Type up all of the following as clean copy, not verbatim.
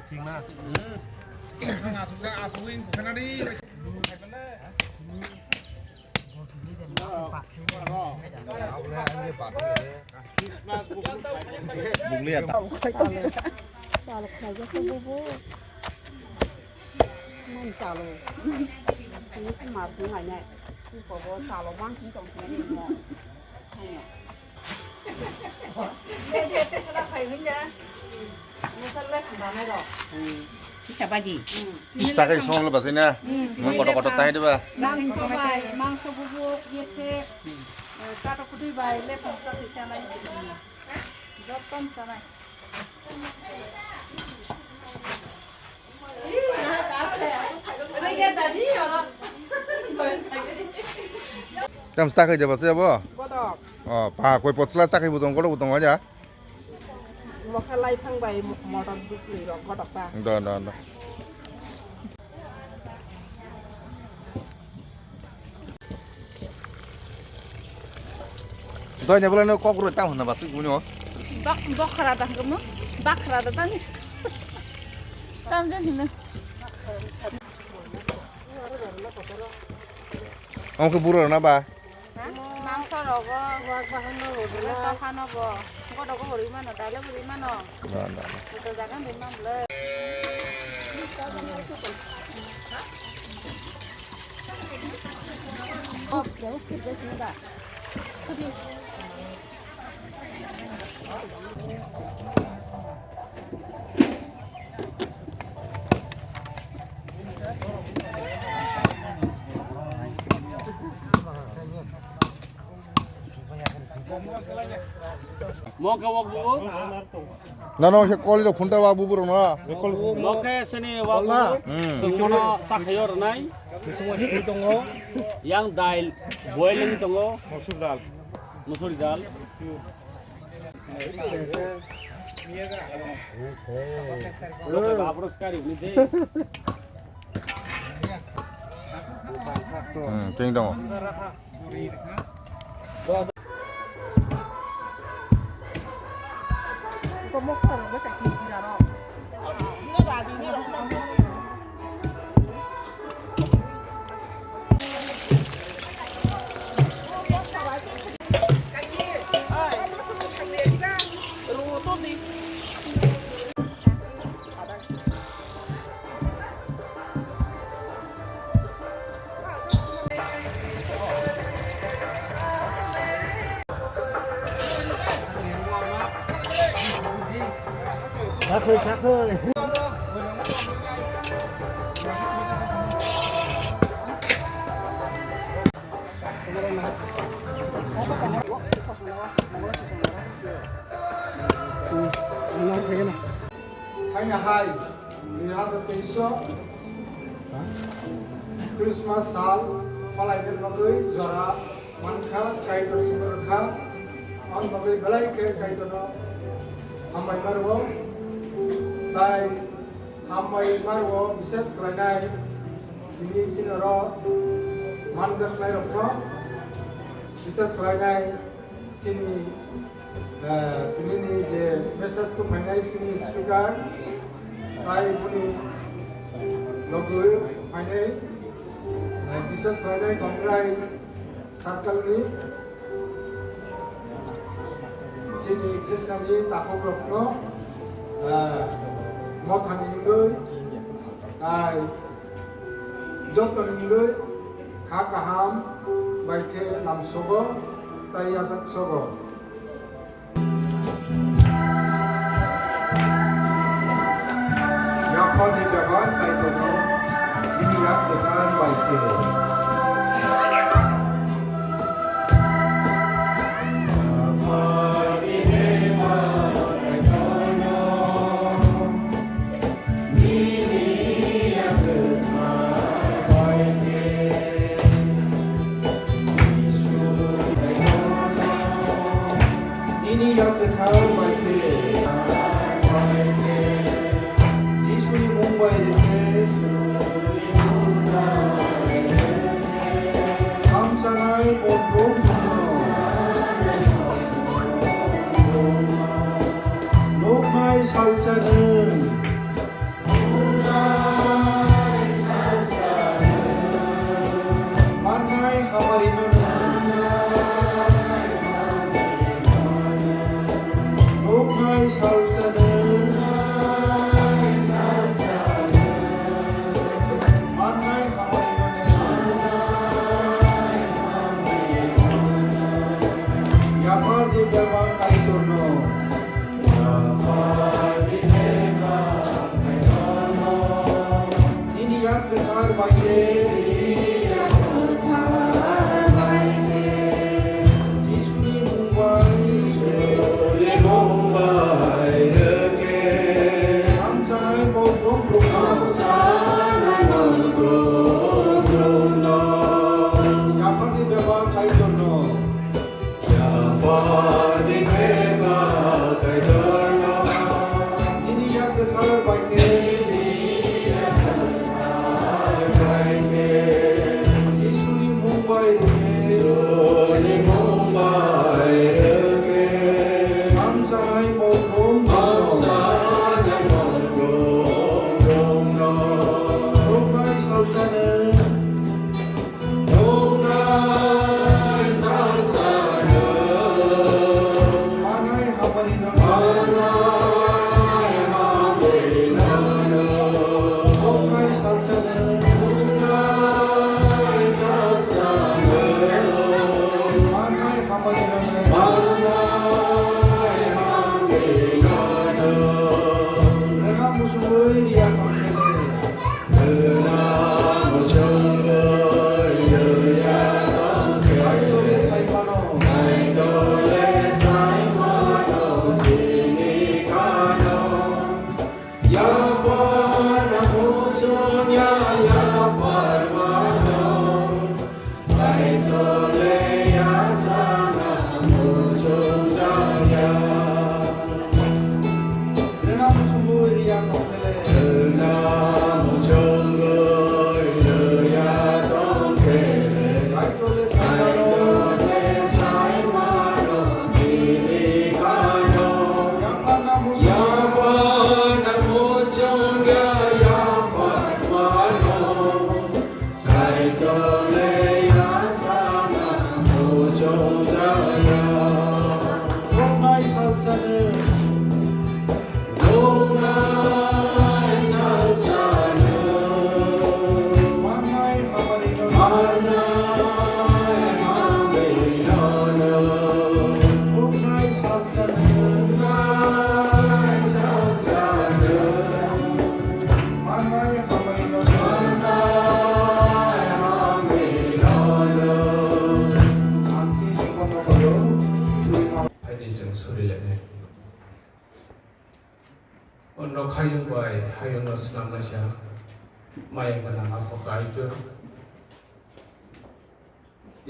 ทิ้งนะบุกเลียดซาลใครจะเข้าบูนั่นซาลนี่ขึ้นมาซื้อใหม่เนี่ยคือขอบอกซาลบ้างถึง2 ปีนี่หมอให้เนี่ยเด็ดๆสลับไข่วิ่งนะนี่สลับขนาดไหนหรอSiapa-di? Sakit semua lepas ini ya. Mau kotak-kotak tadi tuh, Pak. Mangso bay, mangso bubuk, yete, kata putih bay, lepon sakit sana itu. Jottono sana. Ini tadi ya lo. Kamu sakit aja pasti apa? Kodok. Oh, Pak, kue potlah sakit butong aja. Mau kalai pang bay motor bus ni lo kodok ta. Dah. Tuh aja boleh kok kurang tahu nama sih punya. Bak kerada kamu, bak kerada tang. Tam je ni. Kamu keburu apa? Mangso rogo, wak bahan rogo, lepas kan rogo. Kau rogo beri mana? Dalam beri mana? Dah. Kita jangan beri mana. Oh, dah sudah. Mau ke wak bubu? Nano saya call itu phone wa bubur na. Mau ke sini wak bubu? Semua sakyor nai. Yang dail boiling tunggu. Musur dal. Bapak sekali ini deh. Ting dong. Como fala, vai ter que tirar ó. Não dá, dinheiro. Chắc thôi. Hanya hai, lihat besok Christmas sal, palai del bagai zara, manka kaidor semerkha, on bagai belai ke kaidor, hamai marwo, tai hamai marwo bises keranai, ini sinaro, manjak nai rokro, bises keranai, sini ini je message tu mana sini speaker, saya puni logo mana, bisnis mana kontrai circle ni, sini Krishna ni takut rokno, mothani ingoi, saya Jottono ingoi, kakaham, baiknya nam sogo, tayasak sogo. Con thì bà gói tại tổ nó đi đi áp được ăn bài kiểu ini yang ketahui baik 살자는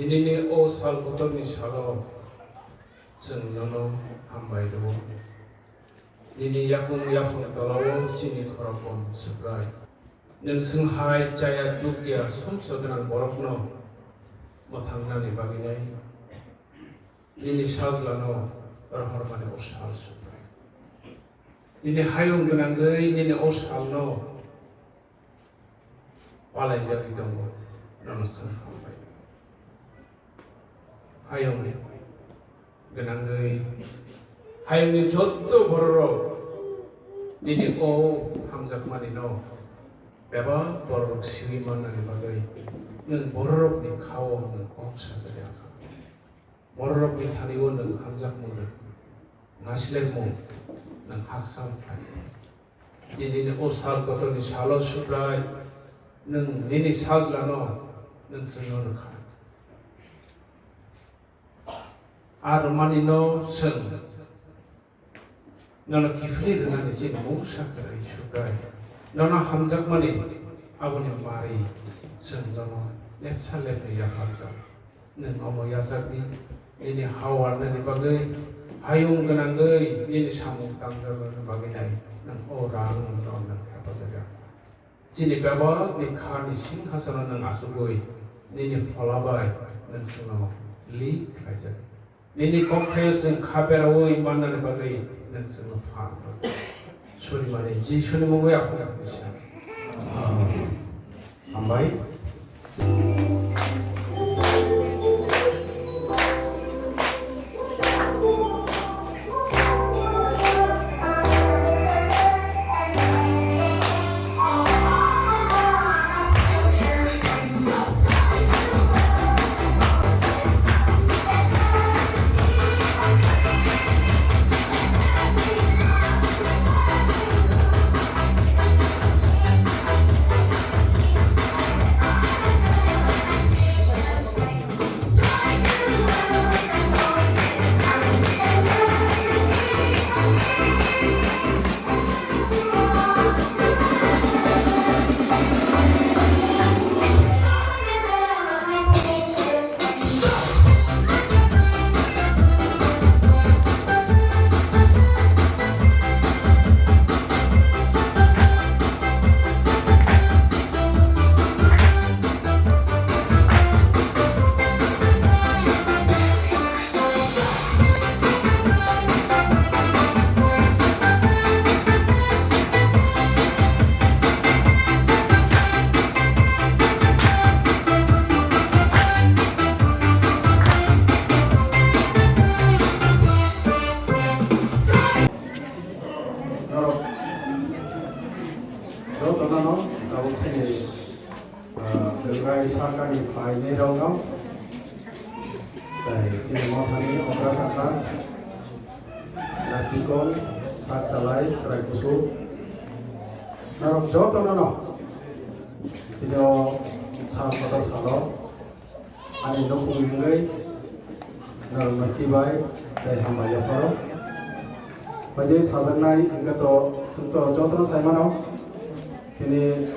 Ini osal kotor ni salo senjono hambai do. Ini yakung tolawo sini korapon sebai. Neng hai caya tukya sumsodan borokno matangnani baginai. Ini sazlano rahormane osal sebai. Ini hayung genanggai ini osal no palai jadi donggo namasan hambai. Hayong ni genanggai hayong ni jotto bororo ini o hamzak manino beba borok siwi manani bagai neng borok ni kawo neng oksa jadi akak borok ni thaniwo neng hamzak munde ngasilek mo neng haksam pati ini ni osal kotor ni salo suprai neng nini sazlano neng senyono kha Armani no sen, nono kifli dengan izin musa kerai sugai, nono hamzak mani, abuni mari sen nono lepsa lepne ya hamzak, nen omo yasakdi, ini hawar nani bagai, hayung genanggai, ini samung tanggal nani bagai nai, nen orang nono apa saja. Sini beba ni kani sing hasaran nang asugoi, ini falabai, nen suno li kaja. Ini kokes yang khaberawo iman dan bagai dan semua faham. Suri mana Yesus ni mungkin apa yang bisa. Ambai. Jottono Tongthok sini Gerai Sarkari Phaini Rongno Dai sini Mothani Okra Saka Natikon Saksalai Serai Kusu Narok Jottono Tino Sam Kotor Salo Ani Nokung Ingai Narok Masibai Dai Hambaya Faro Bagi sajangnai ingkato sungto Jottono Saimano ini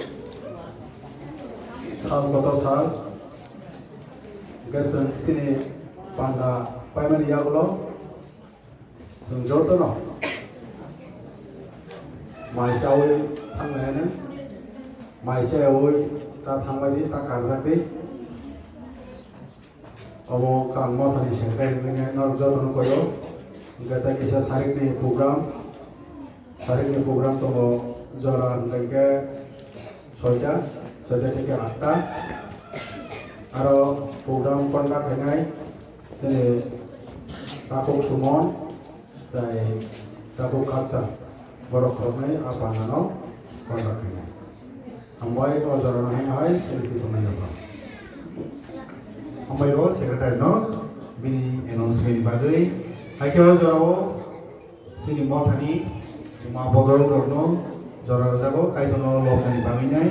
sal kotor sal gesen sini panda payment yagulo sung Jottono mai sawi thangmene mai sawi ta thangbai ta karjabi obo kan mothani sengkai ngene nor Jottono koyo gata kisa sarikni program to jora ngke soita থেকে 8টা আরো programme conduct খাইনাই সে তাকক সুমন তাই তাকক খাকসা বড় খরমে আপানানো কন্ডাক্ট খাইনাই আমবাই অজরনা হাই সেলফি বানাইবা Ambai ro secretary no bini announcement bagai aikero jorao sini mothani ma bodol rokno jorao jago kaitono lokani banginai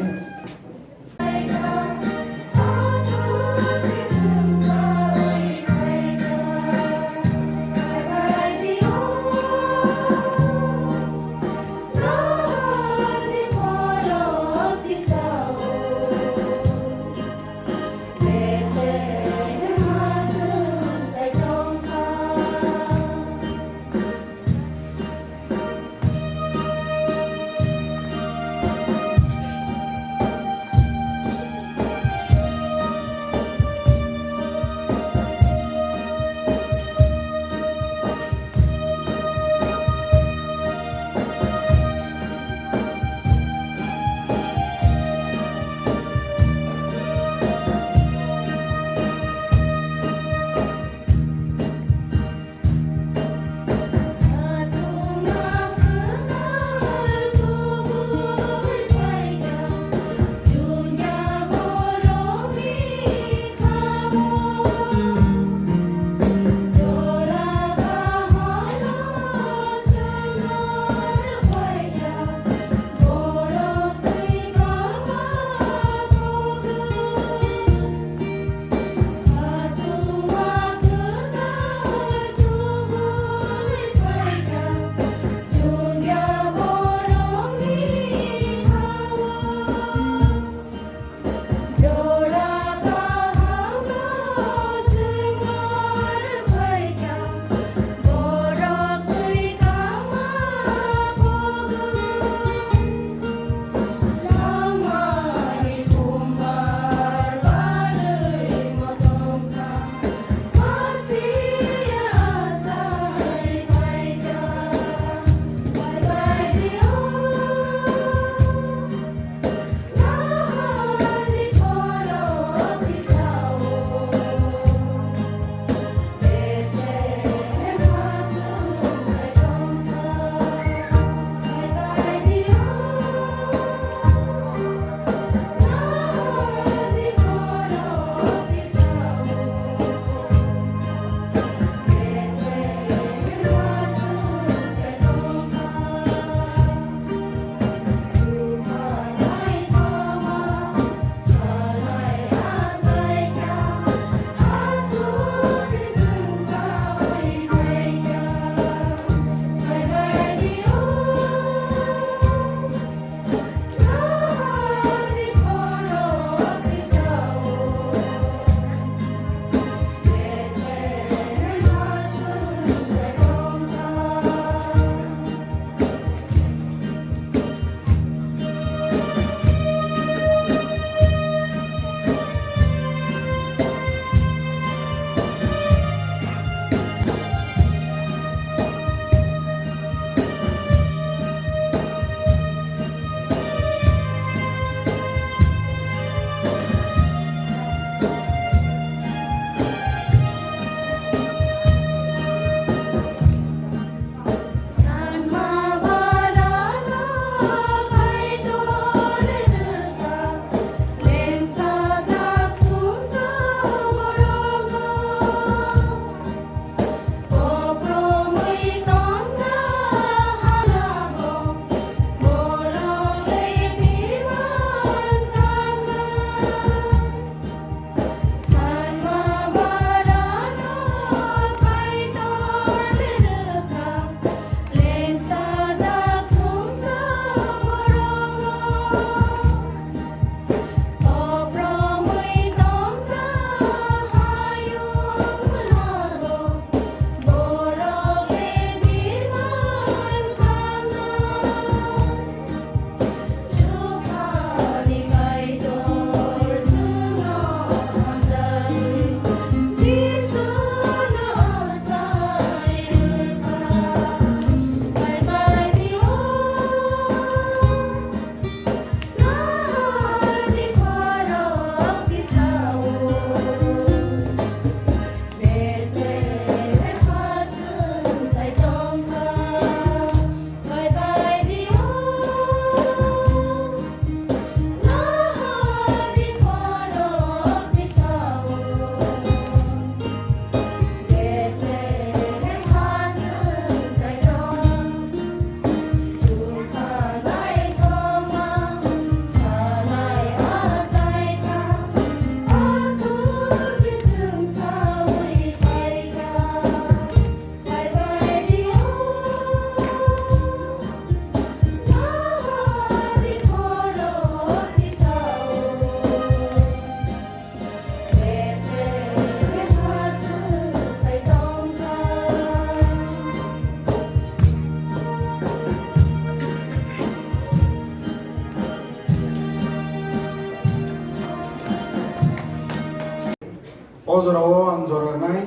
अजराव आं जरनाय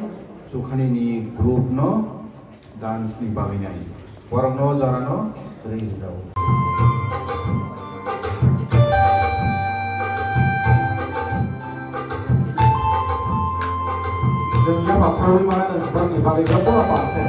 जुखानिनि ग्रुप न डांस नि बागैनाय बरं न जरानो रोजाबो जोंनिया बाथ्राबो मा होनो बरंनि बागैबो बाथ्रा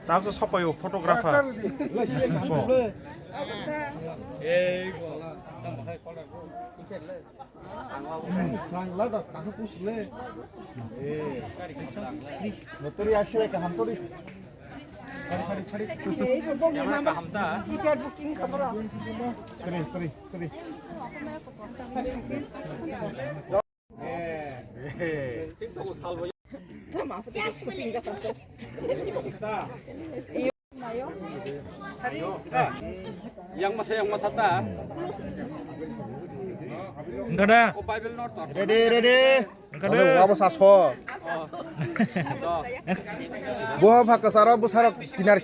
나와서 서봐요 포토그래퍼. Sangla kamu pusle. Noteri ashe ka ham tori. tiket booking kamera. Teri. Tama aku tiket pusing ka pasok. Yang masa ta. Enggak ada. Oh Bible not to. Ready. Enggak ada. wabo saso bo phaka sara bo sarak kinar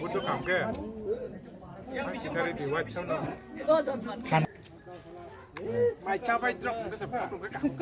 Butuh kamke. Cari di WhatsApp no. Mai capai drop ke sepatu ke kamu.